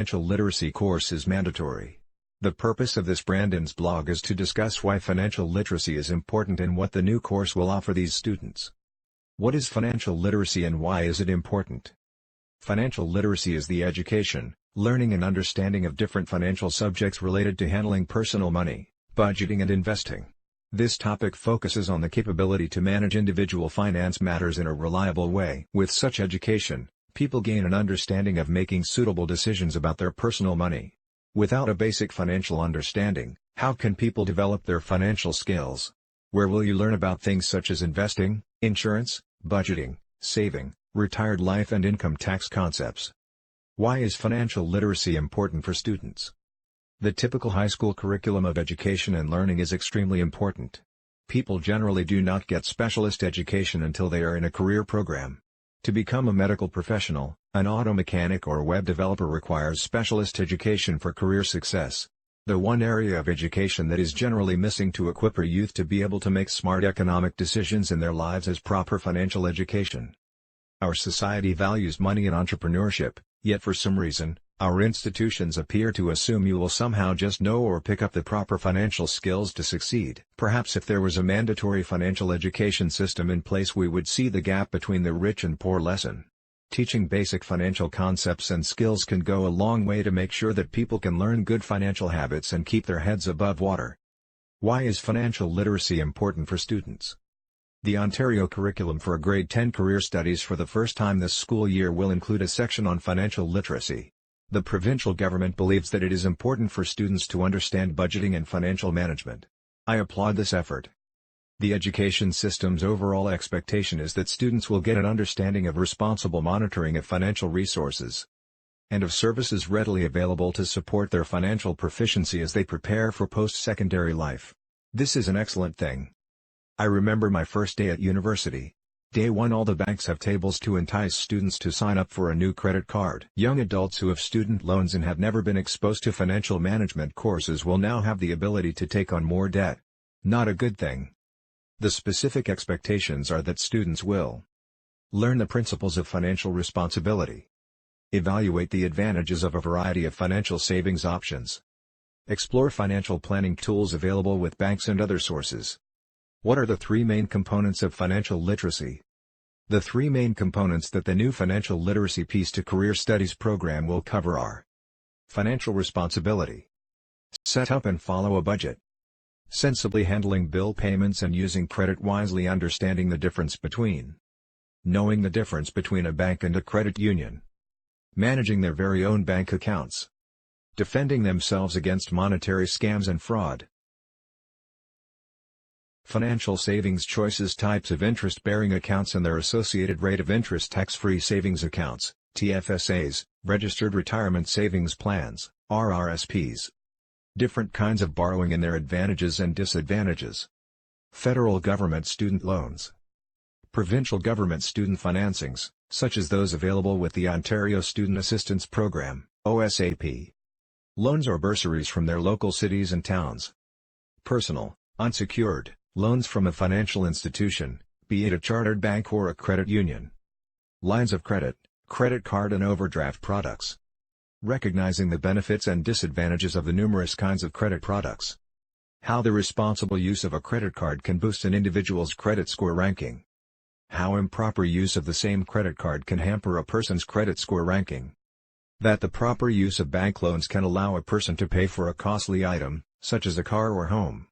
financial literacy course is mandatory. The purpose of this Brandon's blog is to discuss why financial literacy is important and what the new course will offer these students. What is financial literacy and why is it important? Financial literacy is the education, learning and understanding of different financial subjects related to handling personal money, budgeting and investing. This topic focuses on the capability to manage individual finance matters in a reliable way. With such education, people gain an understanding of making suitable decisions about their personal money. Without a basic financial understanding, how can people develop their financial skills? Where will you learn about things such as investing, insurance, budgeting, saving, retired life and income tax concepts? Why is financial literacy important for students? The typical high school curriculum of education and learning is extremely important. People generally do not get specialist education until they are in a career program. To become a medical professional, an auto mechanic or web developer requires specialist education for career success. The one area of education that is generally missing to equip our youth to be able to make smart economic decisions in their lives is proper financial education. Our society values money and entrepreneurship, yet for some reason, our institutions appear to assume you will somehow just know or pick up the proper financial skills to succeed. Perhaps if there was a mandatory financial education system in place, we would see the gap between the rich and poor lessen. Teaching basic financial concepts and skills can go a long way to make sure that people can learn good financial habits and keep their heads above water. Why is financial literacy important for students? The Ontario curriculum for Grade 10 Career Studies for the first time this school year will include a section on financial literacy. The provincial government believes that it is important for students to understand budgeting and financial management. I applaud this effort. The education system's overall expectation is that students will get an understanding of responsible monitoring of financial resources and of services readily available to support their financial proficiency as they prepare for post-secondary life. This is an excellent thing. I remember my first day at university. Day 1, all the banks have tables to entice students to sign up for a new credit card. Young adults who have student loans and have never been exposed to financial management courses will now have the ability to take on more debt. Not a good thing. The specific expectations are that students will learn the principles of financial responsibility, evaluate the advantages of a variety of financial savings options, explore financial planning tools available with banks and other sources. What are the three main components of financial literacy? The three main components that the new Financial Literacy Piece to Career Studies program will cover are: financial responsibility, set up and follow a budget, sensibly handling bill payments and using credit wisely, understanding the difference between knowing the difference between a bank and a credit union, managing their very own bank accounts, defending themselves against monetary scams and fraud. Financial savings choices, types of interest-bearing accounts and their associated rate of interest, tax-free savings accounts, TFSAs, registered retirement savings plans, RRSPs. Different kinds of borrowing and their advantages and disadvantages. Federal government student loans. Provincial government student financings, such as those available with the Ontario Student Assistance Program, OSAP. Loans or bursaries from their local cities and towns. Personal, unsecured loans from a financial institution, be it a chartered bank or a credit union. Lines of credit, credit card and overdraft products. Recognizing the benefits and disadvantages of the numerous kinds of credit products. How the responsible use of a credit card can boost an individual's credit score ranking. How improper use of the same credit card can hamper a person's credit score ranking. That the proper use of bank loans can allow a person to pay for a costly item, such as a car or home.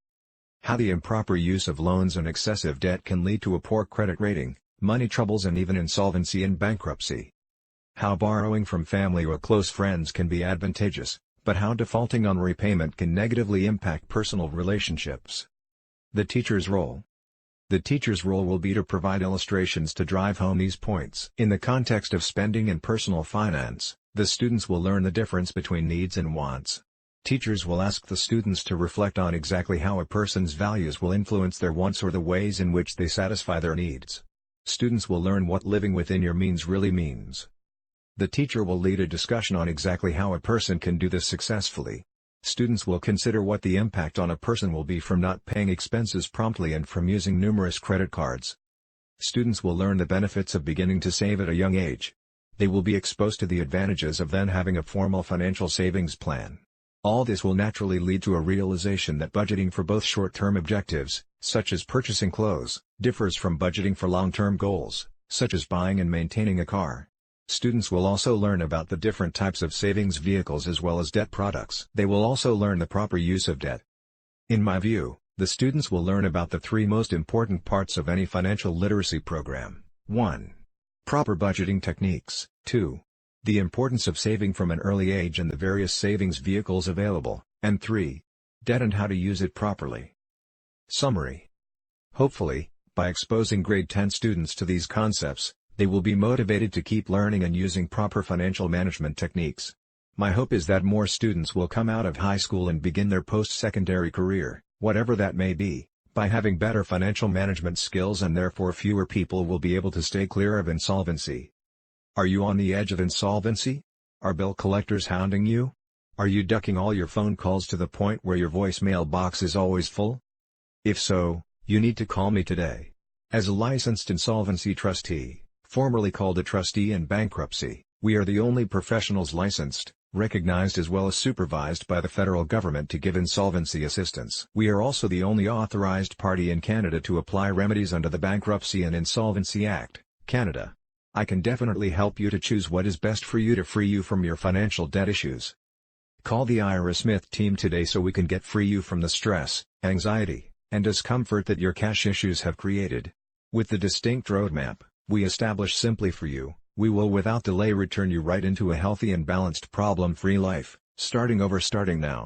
How the improper use of loans and excessive debt can lead to a poor credit rating, money troubles and even insolvency and bankruptcy. How borrowing from family or close friends can be advantageous, but how defaulting on repayment can negatively impact personal relationships. The teacher's role. The teacher's role will be to provide illustrations to drive home these points. In the context of spending and personal finance, the students will learn the difference between needs and wants. Teachers will ask the students to reflect on exactly how a person's values will influence their wants or the ways in which they satisfy their needs. Students will learn what living within your means really means. The teacher will lead a discussion on exactly how a person can do this successfully. Students will consider what the impact on a person will be from not paying expenses promptly and from using numerous credit cards. Students will learn the benefits of beginning to save at a young age. They will be exposed to the advantages of then having a formal financial savings plan. All this will naturally lead to a realization that budgeting for both short-term objectives, such as purchasing clothes, differs from budgeting for long-term goals, such as buying and maintaining a car. Students will also learn about the different types of savings vehicles as well as debt products. They will also learn the proper use of debt. In my view, the students will learn about the three most important parts of any financial literacy program. 1. Proper budgeting techniques. 2. The importance of saving from an early age and the various savings vehicles available. And 3. Debt and how to use it properly. Summary. Hopefully, by exposing grade 10 students to these concepts, they will be motivated to keep learning and using proper financial management techniques. My hope is that more students will come out of high school and begin their post-secondary career, whatever that may be, by having better financial management skills, and therefore fewer people will be able to stay clear of insolvency. Are you on the edge of insolvency? Are bill collectors hounding you? Are you ducking all your phone calls to the point where your voicemail box is always full? If so, you need to call me today. As a licensed insolvency trustee, formerly called a trustee in bankruptcy, we are the only professionals licensed, recognized as well as supervised by the federal government to give insolvency assistance. We are also the only authorized party in Canada to apply remedies under the Bankruptcy and Insolvency Act, Canada. I can definitely help you to choose what is best for you to free you from your financial debt issues. Call the Ira Smith team today so we can get free you from the stress, anxiety, and discomfort that your cash issues have created. With the distinct roadmap we establish simply for you, we will without delay return you right into a healthy and balanced problem-free life, starting now.